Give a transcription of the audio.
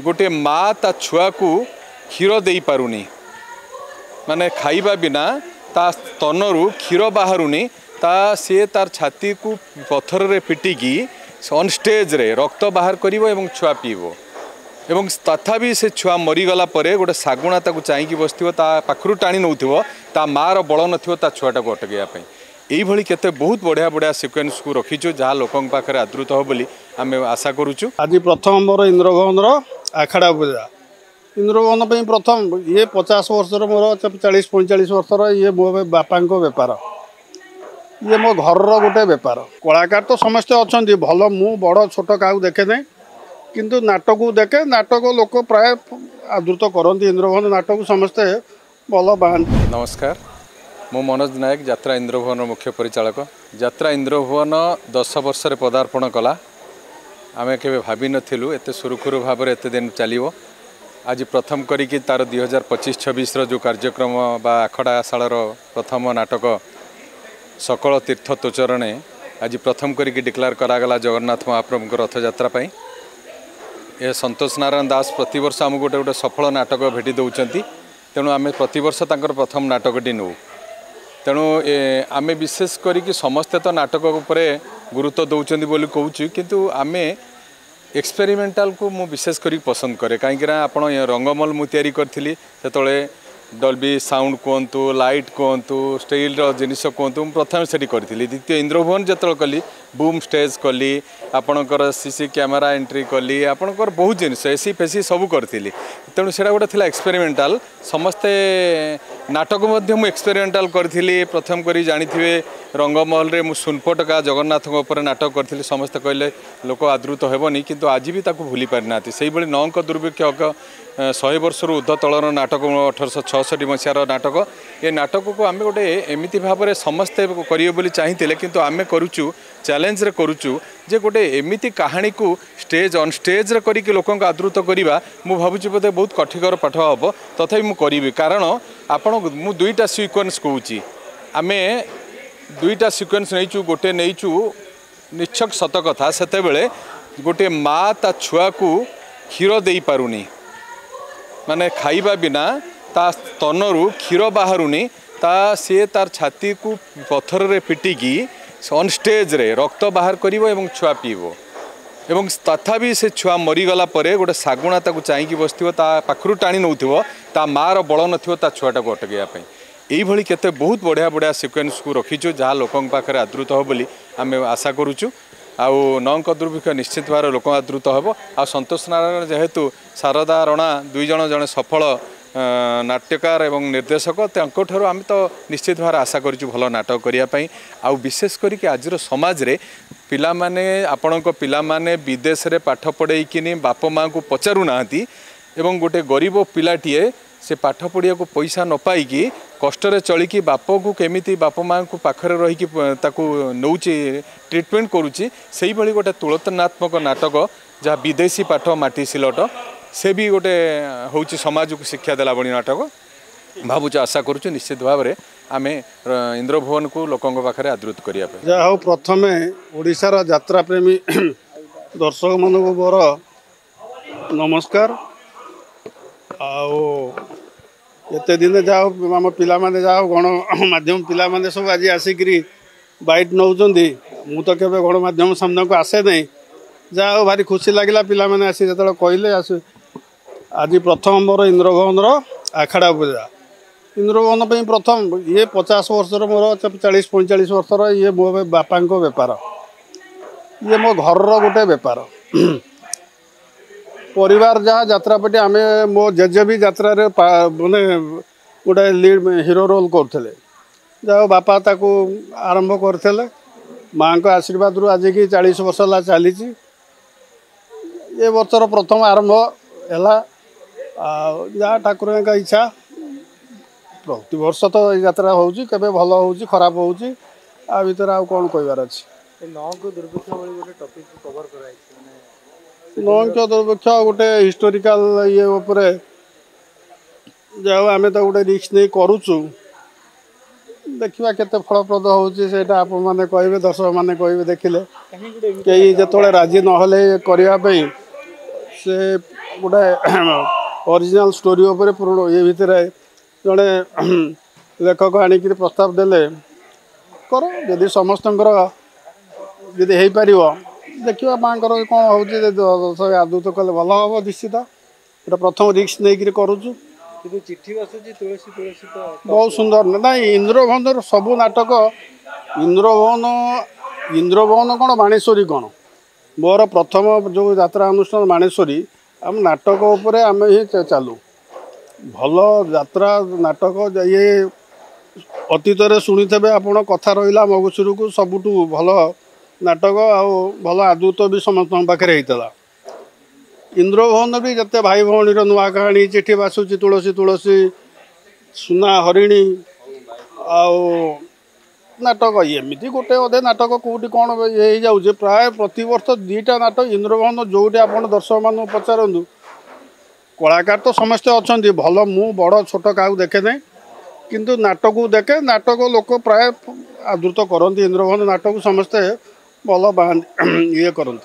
गोटे माँ ता छुआ को क्षीर दे पारुनी माने खाइबा बिना ता स्तनरू क्षीर बाहरुनी ता सी तार छाती को पत्थर रे पिटिकी ऑन स्टेज रे रक्त बाहर करिवो एवं छुआ पीबो एवं तथापि से छुआ मरीगला गोटे शागुणा चाहिए बसो ता पाखु टाणी नौथिबो ता मार बल नथिबो ता छुआटा को अटकैया यही केते बहुत बढ़िया बढ़िया सिक्वेन्स को रखीचु जहाँ लोकों पाखे आदृत हो बोली आम आशा करुचु। आज प्रथम मोर इंद्रभवन आखड़ा पूजा इंद्रभवन प्रथम ये 50 वर्षर मोर 40-45 वर्षर ये मो बापा बेपार ये मो घर गोटे बेपार कलाकार तो समस्ते अच्छा भल मु बड़ छोट क्या देखे ना किंतु नाटक देखे नाटक लोक प्राय आदृत करती इंद्रभवन नाटक समस्ते भल बाहर। नमस्कार मु मनोज नायक यात्रा इंद्रभवन मुख्य परिचालक यात्रा इंद्रभवन 10 वर्ष पदार्पण कला आमे केबे भाबी नथिलु एते सुरुखुरु भाव एते दिन चलिवो आज प्रथम करिकी तार 2025-26 जो कार्यक्रम बा आखड़ा शालार प्रथम नाटक सकल तीर्थ तोचरणे आज प्रथम करिकी डिक्लेयर करागला जगन्नाथ महाप्रभु रथ यात्रा पाई ए संतोष नारायण दास प्रतिवर्ष आम गोटे गोटे सफल नाटक भेटी दौरान तेणु आम प्रतिवर्ष प्रथम नाटकटी नौ तेणु आम विशेष करी समस्ते तो नाटक उपरे गुरुत्व दौरान बोली कहूँ किंतु आम एक्सपेरिमेंटाल को मु विशेष करी पसंद करे कहीं आप रंगमल मु तैयारी करी से डॉल्बी साउंड कहतु लाइट कहतु स्टील जिनिस कहतु प्रथम से करी द्वितीय इंद्रभवन जो कली बूम स्टेज कली आपणकर सीसी कैमेरा एंट्री कली आपणकर बहुत जिनिस एसी फेसी सब करी तेणु से गोटे थी एक्सपेरिमेंटाल समस्ते नाटक मु एक्सपेरिमेंटाल करी प्रथम करी जानी रंगमहल रे मु सुनपटका जगन्नाथ नाटक करी समस्ते कहले लोक आदृत हेबनी किंतु आज भी ताकू भूली पारि ना से नौक दुर्भिक्ष 100 वर्ष ऊर्ध्व तलर नाटक 1866 मसीहार नाटक ये नाटक को आम गोटे एमती भाव में समस्ते करिए बोली चाहिए किंतु आम करुचु चैलेंज रे करुचु जे गोटे एमती कहानी को स्टेज ऑन स्टेज रे करिक लोकों को आदृत करवा मु भावुची बोधे बहुत कठिकर पाठ हम तथापि मु करी कारण आपण मु दुईटा सिक्वेन्स कहूँ आम दुईटा सिक्वेन्स नहींचु गोटे नहींचु निछक सत कथा सेतेबेले गोटे माँ ता छुआ को क्षीर दे पारुनी माने खाइबा बिना ता स्तनरू क्षीर बाहरुनी ता सी तार छाती को पत्थर रे पिटिकी ऑन स्टेज रे रक्त बाहर करिवो एवं छुआ पीबो एवं तथापि से छुआ मरीगला गोटे शागुणा चाहिए बसो ता पाखु टाणी नौथिबो ता मार बल नथिबो ता छुआटा को अटकैया यही केते बहुत बढ़िया बढ़िया सिक्वेन्स को रखीचु जहाँ लोकों पाखे आदृत हो बोली आम आशा करुचु आउ नौक दुर्भिक्ष निश्चित भाव लोक आदृत हम आ संतोष नारायण जेहेतु शारदा रणा दुई जन सफल नाट्यकार एवं निर्देशक तांको आम तो निश्चित भाव आशा करूँ भल नाटक करने आउ विशेष करके आज समाज रे पिला माने आपणक पिला माने विदेश रे पाठ पढ़ेकिनी बाप माँ को पचारू नाहंती एवं गोटे गरीब पिलाटीए से पाठ पढ़िया को पैसा न पाई कष्ट चलिकी बाप को केमिति बाप माँ को पाखरे रही नौची ट्रिटमेंट करुच्ची से ही गोटे तुलनात्मक नाटक जहाँ विदेशी पाठ माटी सिलट से भी गोटे हूँ समाज को शिक्षा देला बड़ी नाटक भावुच आशा करुँ निश्चित भाव में आम इंद्रभवन को लोकों पाखे आदृत करने जहाँ हूँ प्रथम ओडिशार यात्रा प्रेमी दर्शक मान मोर नमस्कार आते दिन जाओ आम पिला जाओ गणमाध्यम पिला सब आज आसिक बाइट नौ मु तो केवे गणमाध्यम सामना को आसे नहीं जाओ भारी खुशी लगे पिला आसी जो कहले आज प्रथम मोर इंद्रभवन आखड़ा पूजा इंद्रभवन प्रथम ये 50 वर्षर मोर 40-45 वर्षर ये मो बापा बेपार ये मो घर गोटे बेपार परिवार जहाँ यात्रापाटी आम मो जेजे भी यात्रा माने गोटे लीड हीरो रोल करते जहाँ बापा ताकू आरंभ करते माँ को आशीर्वाद रू आज की 40 वर्ष है चली ये वर्षर प्रथम आरंभ है जहाँ ठाकुर का इच्छा प्रति वर्ष तो यात्रा होची केबे भल होची खराब होची आ भीतर आ कौन कहबार अछि नौक दुर्भिक्ष वाली गोटे टॉपिक को कवर कराई नौक दुर्भिक्ष गोटे हिस्टोरिकल ये ऊपर जाओ आमे तो गोटे रिस्क नहीं करूचु देखिबा केते फलप्रद होची सेटा आप माने कहबे दर्शक माने कहबे देखिले कई जतोले राजी न होले करिया पई से गोटे ओरिजिनल स्टोरी उपर पूर्ण ये भितर जड़े लेखक आणिक प्रस्ताव देले कर जदि समस्त जदि हो पार देखा माँ कौन हो आदूत कले भल हम निश्चित गोटे प्रथम रिक्स नहीं करुचु किंतु चिट्ठी आसूची तुलसी तुलसी तो बहुत सुंदर ना इंद्रभवन सबू नाटक इंद्रभवन कौन बाणेश्वरी कौन मोर प्रथम जो यात्रा अनुष्ठान बाणेश्वरी आम नाटक उपर आम ही चालू भल यात्रा नाटक ये अतीत शुणी थे आपण कथा रहा मगुसुर को सबुठ भल नाटक भल आदूत भी समस्त पाखे होता इंद्रभवन भी जिते भाई भौणी नुआ कहानी चिठी बासुची तुलसी तुलसी सुना हरिणी आउ नाटक एमती गोटे अधे नाटक कौटी कौन ये जाऊे प्राय प्रतिवर्ष 2टा नाटक इंद्रभवन जोटे आप दर्शक मान पचारतु कलाकार तो समस्ते अच्छा भल मु बड़ छोट क्या देखे ना किंतु नाटक देखे नाटक लोक प्राय आदृत करती इंद्रभवन नाटक समस्ते भल ये करते।